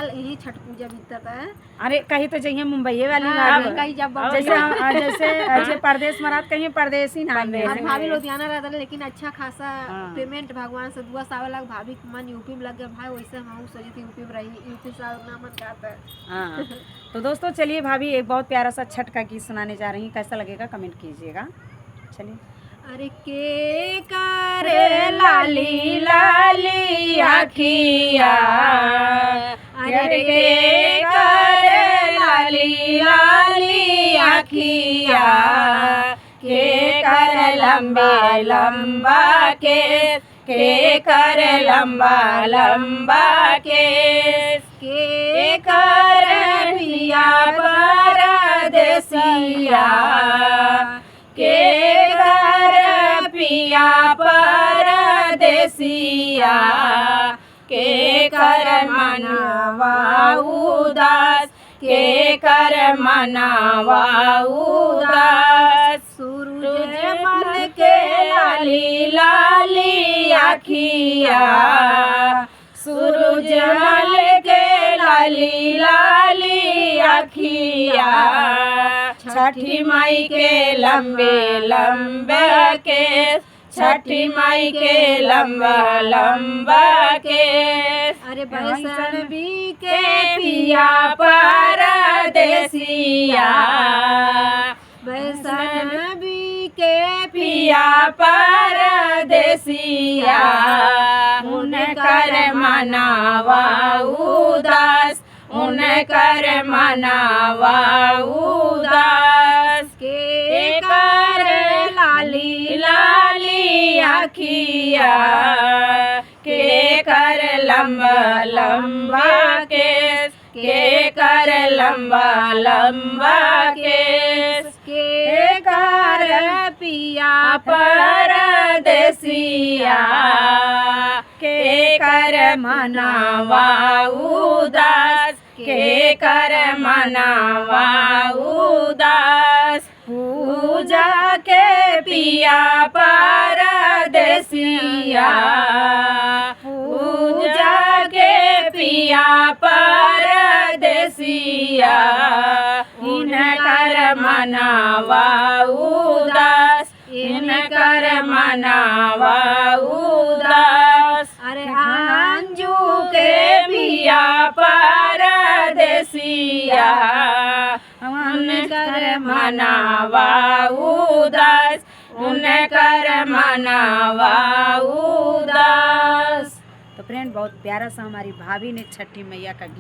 साल यही छठ पूजा बीतता है। अरे कहीं तो जाइए मुंबई वाली हाँ, कहीं जब जैसे परदेश में रात कहीं परदेसी ना भाभी लुधियाना रहता है, लेकिन अच्छा खासा पेमेंट भगवान से दुआ सावे लग भाभी के मन यूपी में लग गया भाई, वैसे हम सोची थी यूपी में रही, यूपी से ना मन जाता है। हाँ तो दोस्तों चलिए भाभी एक बहुत प्यारा सा छठ का गीत सुनाने जा रही हैं, कैसा लगेगा कमेंट कीजिएगा। चलिए। अरे के करे लाली लाली आखिया, अरे के करे लाली लाली आखिया, के करे लंबा लंबा के करे लंबा लंबा के करे पिया परदेसिया, के करे पिया परदेसिया, के करे मनवा उदास, के करे मनवा उदास, सूरज मल के लाली लाली आखिया, सूरज मल के लाली लाली आखिया, छठी माई के लंबे लंबे के, छठी माई के लंबा लंबा के, अरे वैष्णवी के पिया परदेसिया, वैष्णवी के पिया परदेसिया, उनकर मनावा उदास, उनकर मनावा उदास, के कर लाली लाली आखिया, के कर लंबा लंबा के कर लंबा लंबा के कर पिया परदेसिया, के कर मनावा उदास, के कर मनावा उदास, पूजा के पिया परदेसिया, पूजा के पिया परदेसिया, इनकर मनावा उदास, इनकर मनावा उदास, अरे अंजू के पिया परदेसिया, उनकर मनावा उदास, उनकर मनावा उदास। तो फ्रेंड बहुत प्यारा सा हमारी भाभी ने छठी मैया का